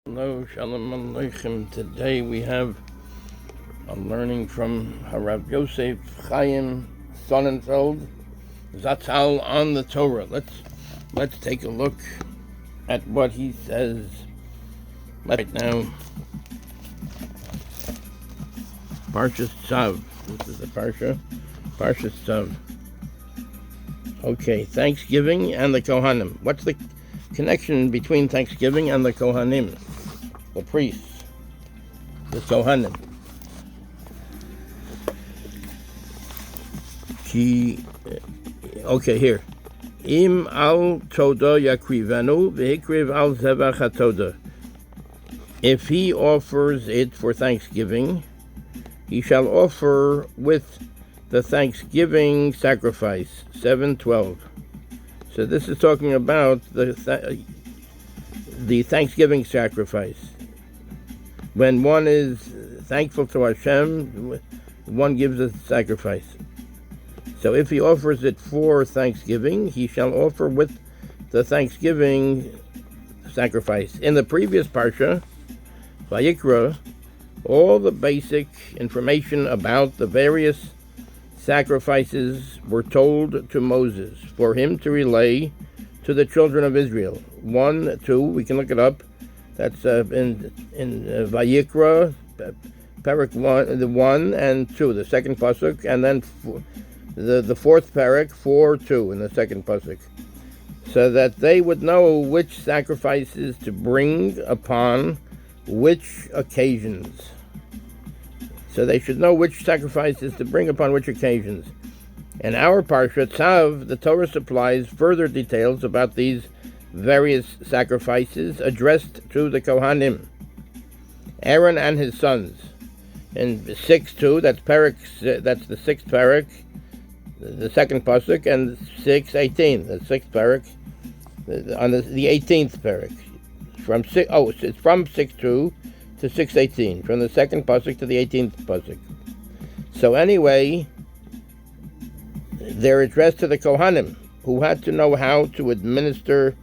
Hello, Shalom Aleichem. Today we have a learning from Harav Yosef, Chaim, Sonnenfeld, Zatzal on the Torah. Let's take a look at what he says right now. Parshas Tzav. This is the Parsha. Parshas Tzav. Okay, Thanksgiving and the Kohanim. What's the connection between Thanksgiving and the Kohanim? The priests, the Kohanim. Okay, here. Im al toda yakrivenu v'hikriv al zevach hatoda. If he offers it for Thanksgiving, he shall offer with the Thanksgiving sacrifice. 7:12. So this is talking about the Thanksgiving sacrifice. When one is thankful to Hashem, one gives a sacrifice. So if he offers it for Thanksgiving, he shall offer with the Thanksgiving sacrifice. In the previous Parsha, Vayikra, all the basic information about the various sacrifices were told to Moses for him to relay to the children of Israel. 1, 2, we can look it up. That's in Vayikra, Parak 1, the 1 and 2, the second pasuk, and then the fourth parak, 4, 2 in the second pasuk, so that they would know which sacrifices to bring upon which occasions. So they should know which sacrifices to bring upon which occasions. In our Parsha, Tzav, the Torah supplies further details about these various sacrifices addressed to the Kohanim, Aaron and his sons. In 6:2, that's the sixth parak, the second pasuk, and 6:18, the sixth parak, on the 18th parak. It's from 6:2 to 6:18, from the second pasuk to the 18th pasuk. So anyway, they're addressed to the Kohanim, who had to know how to administer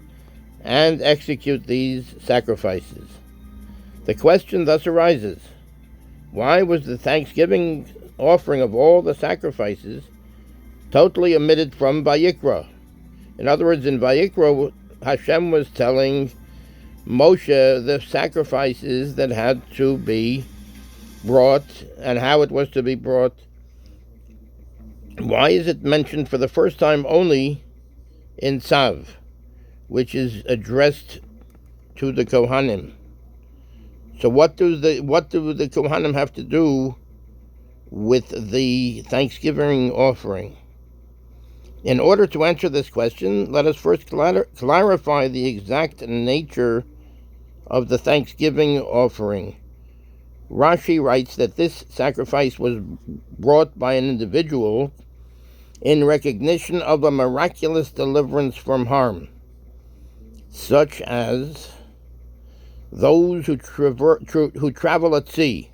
and execute these sacrifices. The question thus arises: why was the Thanksgiving offering of all the sacrifices totally omitted from Vayikra? In other words, in Vayikra, Hashem was telling Moshe the sacrifices that had to be brought and how it was to be brought. Why is it mentioned for the first time only in Tzav, which is addressed to the Kohanim? So what do the Kohanim have to do with the Thanksgiving offering? In order to answer this question, let us first clarify the exact nature of the Thanksgiving offering. Rashi writes that this sacrifice was brought by an individual in recognition of a miraculous deliverance from harm, such as those who travel at sea.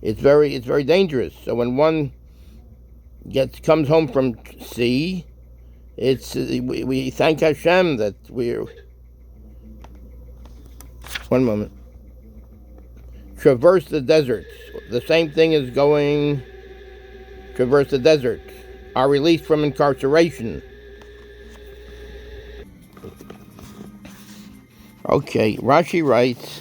It's very dangerous. So when one comes home from sea, we thank Hashem that we're. One moment. Traverse the desert. The same thing as traverse the desert. Are released from incarceration. Okay, Rashi writes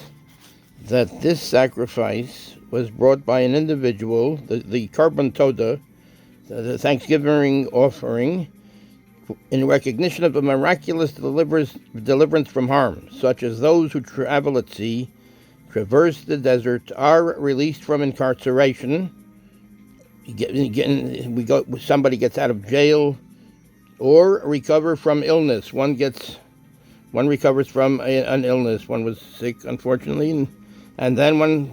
that this sacrifice was brought by an individual, the Karban Toda, the Thanksgiving offering, in recognition of a miraculous deliverance from harm, such as those who travel at sea, traverse the desert, are released from incarceration. Somebody gets out of jail, or recover from illness. One recovers from an illness. One was sick, unfortunately, and then one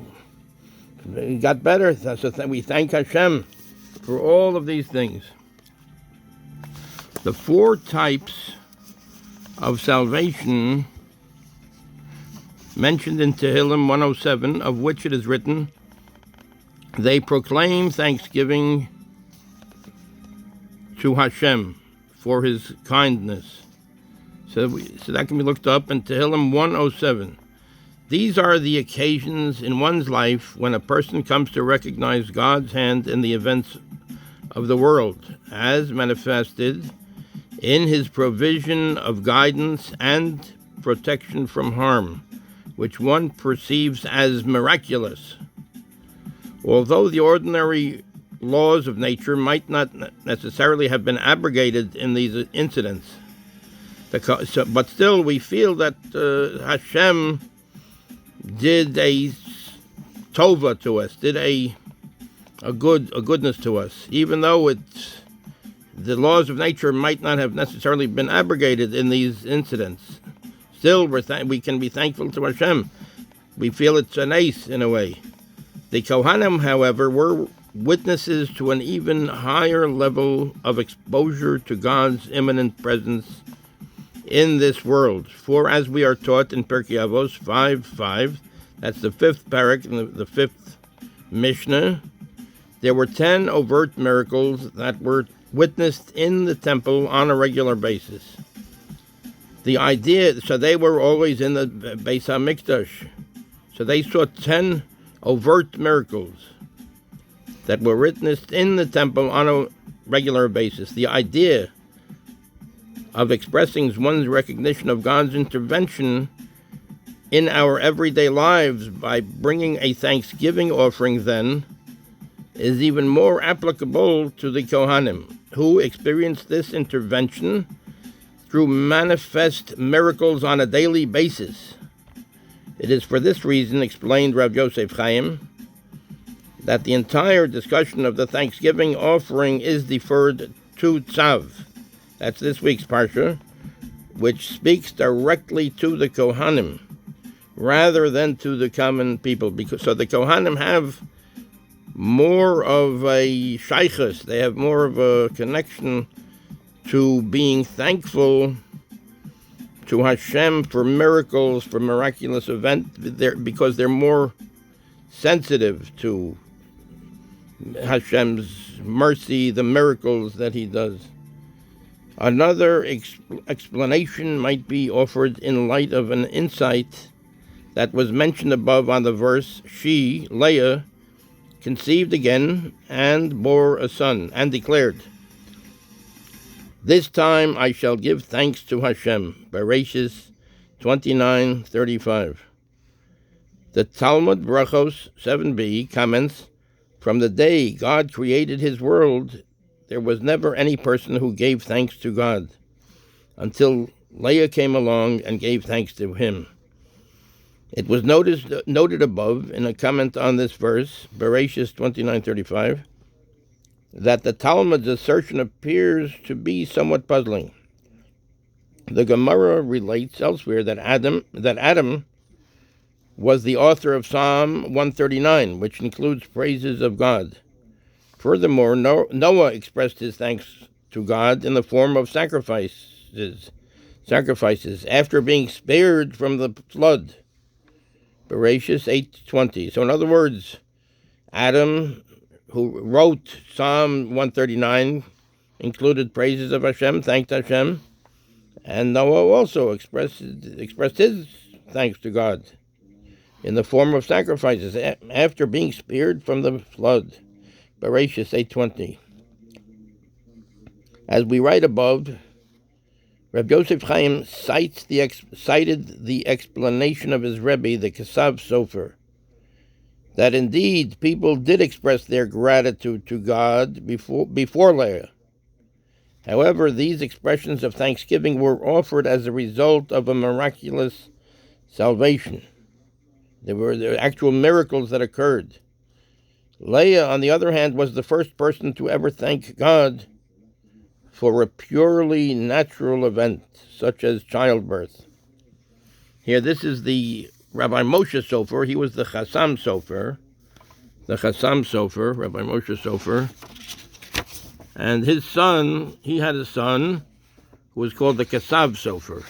got better. So we thank Hashem for all of these things. The 4 types of salvation mentioned in Tehillim 107, of which it is written, they proclaim thanksgiving to Hashem for his kindness. So that can be looked up in Tehillim 107. These are the occasions in one's life when a person comes to recognize God's hand in the events of the world, as manifested in his provision of guidance and protection from harm, which one perceives as miraculous. Although the ordinary laws of nature might not necessarily have been abrogated in these incidents, but still we feel that Hashem did a tova to us, did a goodness to us, even though the laws of nature might not have necessarily been abrogated in these incidents. Still, we can be thankful to Hashem. We feel it's an ace in a way. The Kohanim, however, were witnesses to an even higher level of exposure to God's imminent presence in this world. For as we are taught in Pirkei Avos 5:5, that's the fifth parak in the fifth Mishnah, there were 10 overt miracles that were witnessed in the temple on a regular basis. The idea, so they were always in the Beis HaMikdash. So they saw 10 overt miracles that were witnessed in the temple on a regular basis. The idea of expressing one's recognition of God's intervention in our everyday lives by bringing a thanksgiving offering then is even more applicable to the Kohanim, who experienced this intervention through manifest miracles on a daily basis. It is for this reason, explained Rav Yosef Chaim, that the entire discussion of the Thanksgiving offering is deferred to Tzav. That's this week's Parsha, which speaks directly to the Kohanim, rather than to the common people. So the Kohanim have more of a shaychus, they have more of a connection to being thankful to Hashem for miracles, for miraculous events, because they're more sensitive to Hashem's mercy, the miracles that he does. Another explanation might be offered in light of an insight that was mentioned above on the verse, she, Leah, conceived again and bore a son, and declared, "This time I shall give thanks to Hashem." Parshas 29:35. The Talmud Brachos 7b comments, "From the day God created his world, there was never any person who gave thanks to God, until Leah came along and gave thanks to him." It was noted above in a comment on this verse, Parshas 29:35, that the Talmud's assertion appears to be somewhat puzzling. The Gemara relates elsewhere that Adam was the author of Psalm 139, which includes praises of God. Furthermore, Noah expressed his thanks to God in the form of sacrifices after being spared from the flood. Parshas 8:20. So in other words, Adam, who wrote Psalm 139, included praises of Hashem, thanked Hashem, and Noah also expressed his thanks to God in the form of sacrifices after being spared from the flood. Parshas 8:20. As we write above, Rav Yosef Chaim cited the explanation of his Rebbe, the Tzav Sofer, that indeed people did express their gratitude to God before Leah. However, these expressions of thanksgiving were offered as a result of a miraculous salvation. There were actual miracles that occurred. Leah, on the other hand, was the first person to ever thank God for a purely natural event, such as childbirth. Here, this is the Rabbi Moshe Sofer. He was the Chassam Sofer. Rabbi Moshe Sofer. And his son, he had a son who was called the Tzav Sofer.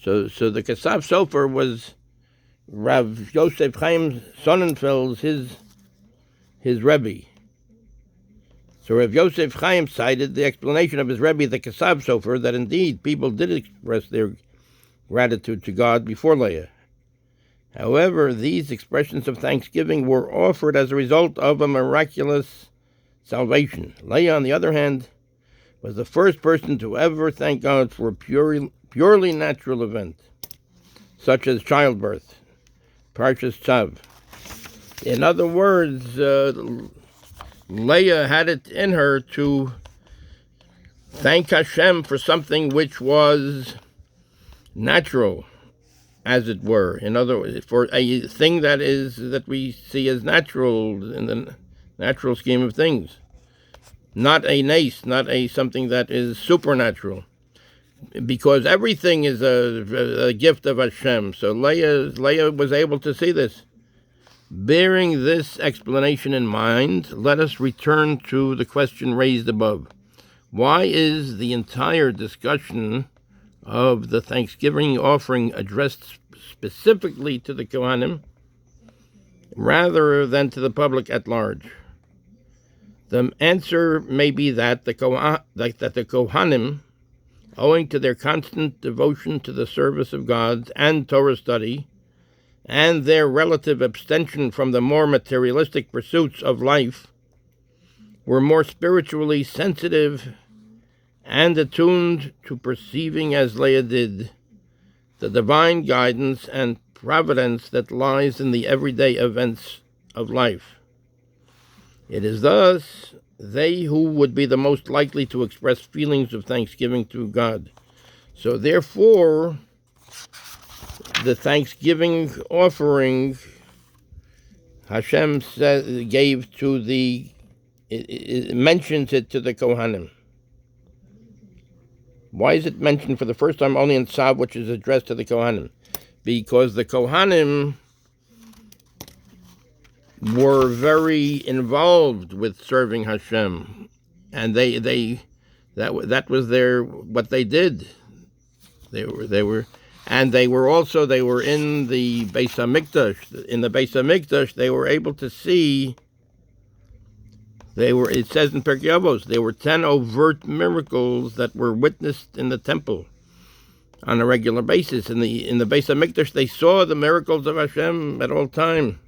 So the Tzav Sofer was Rav Yosef Chaim Sonnenfeld's his Rebbe. So Rav Yosef Chaim cited the explanation of his Rebbe, the Tzav Sofer, that indeed people did express their gratitude to God before Leah. However, these expressions of thanksgiving were offered as a result of a miraculous salvation. Leah, on the other hand, was the first person to ever thank God for a purely natural event, such as childbirth, Parshas Tzav. In other words, Leah had it in her to thank Hashem for something which was natural, as it were. In other words, for a thing that we see as natural in the natural scheme of things, not a nace, not a something that is supernatural, because everything is a gift of Hashem. So Leah was able to see this. Bearing this explanation in mind, let us return to the question raised above. Why is the entire discussion of the Thanksgiving offering addressed specifically to the Kohanim rather than to the public at large? The answer may be that the Kohanim, owing to their constant devotion to the service of God and Torah study, and their relative abstention from the more materialistic pursuits of life, were more spiritually sensitive and attuned to perceiving, as Leah did, the divine guidance and providence that lies in the everyday events of life. It is thus they who would be the most likely to express feelings of thanksgiving to God. So therefore, the Thanksgiving offering Hashem gave to it mentions it to the Kohanim. Why is it mentioned for the first time only in Tzav, which is addressed to the Kohanim? Because the Kohanim were very involved with serving Hashem, and that was what they did. They were in the Beis Hamikdash. In the Beis Hamikdash, they were able to see. It says in Pirkei Avos, there were 10 overt miracles that were witnessed in the temple on a regular basis. In the Beis Hamikdash, they saw the miracles of Hashem at all time.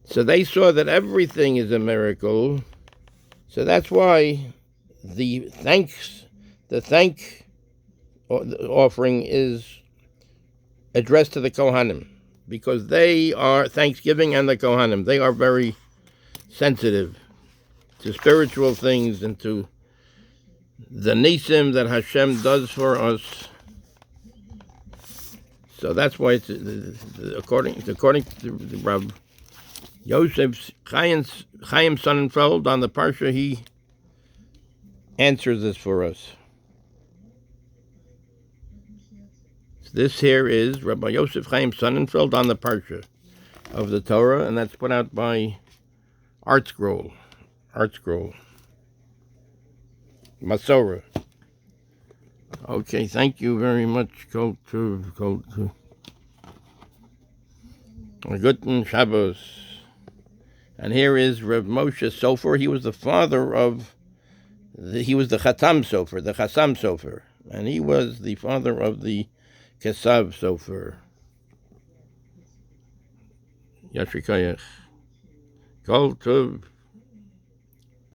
So they saw that everything is a miracle. So that's why the thank offering is addressed to the Kohanim, because they are Thanksgiving, and the Kohanim, they are very sensitive to spiritual things and to the nisim that Hashem does for us. So that's why it's according to Rav Yosef Chaim Sonnenfeld on the Parsha, he answers this for us. This here is Rabbi Yosef Chaim Sonnenfeld on the Parsha of the Torah, and that's put out by Art Scroll, Masorah. Okay, thank you very much. Guten Shabbos. And here is Rav Moshe Sofer. He was the father of, he was the Chassam Sofer, and he was the father of the Kesav Sofer. Yashikayach. Kol Tov.